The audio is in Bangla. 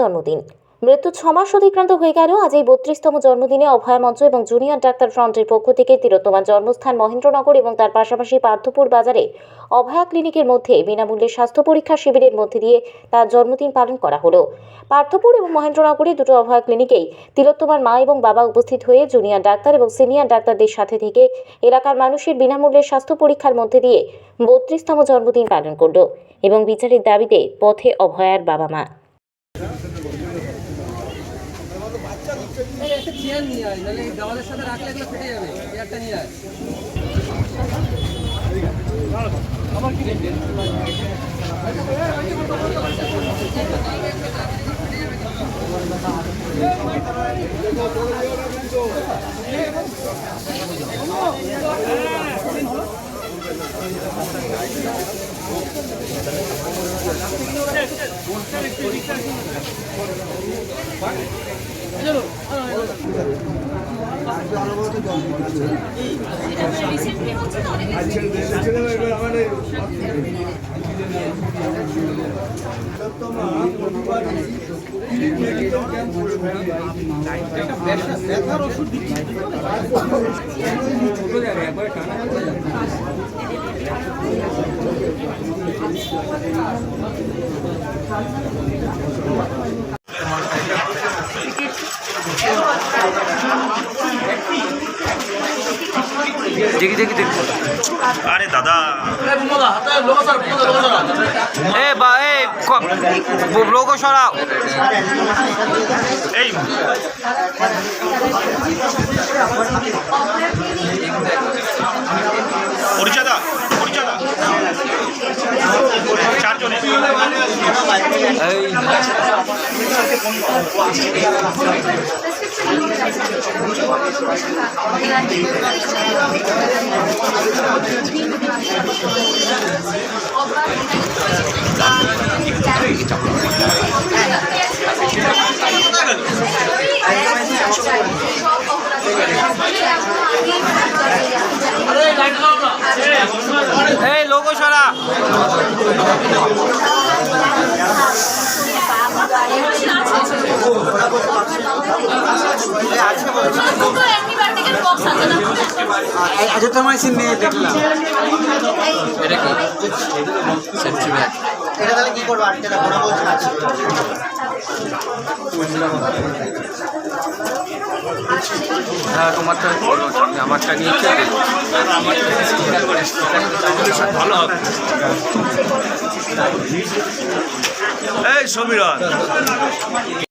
জন্মদিন মৃত্যু 6 মাস অতিক্রান্ত হয়ে গেল। আজ এই 32তম জন্মদিনে অভয়া মঞ্চ এবং জুনিয়র ডাক্তার ফ্রন্টের পক্ষ থেকে তিলোত্তমার জন্মস্থান মহেন্দ্রনগর এবং তার পাশাপাশি পার্থপুর বাজারে অভয়া ক্লিনিকের মধ্যে বিনামূল্যে স্বাস্থ্য পরীক্ষা শিবিরের মধ্যে দিয়ে তার জন্মদিন পালন করা হলো। পার্থপুর এবং মহেন্দ্রনগরে দুটো অভয়া ক্লিনিকেই তিলোত্তমার মা এবং বাবা উপস্থিত হয়ে জুনিয়র ডাক্তার এবং সিনিয়র ডাক্তারদের সাথে থেকে এলাকার মানুষের বিনামূল্যে স্বাস্থ্য পরীক্ষার মধ্যে দিয়ে 32তম জন্মদিন পালন করল এবং বিচারের দাবিতে পথে অভয়ার বাবা মা। একটা চেয়ার নিয়ে আয়, নাহলে দেওয়ালের সাথে রাখলে এগুলো ফেটে যাবে। চেয়ারটা নিয়ে আয়। আবার কি দেখি আরে দাদা লোগো সরাও। এই পরিচয় দা চারজনে এই লোগো সরা। আজ তোমার সিনে দেখলাম এটা কি সেফটি ব্যাগ, এটা তাহলে কি করবো? আটকে রাখবো না বলছি আছে। হ্যাঁ তোমারটা আমারটা নিয়ে ভালো হবে। এই সমীরণ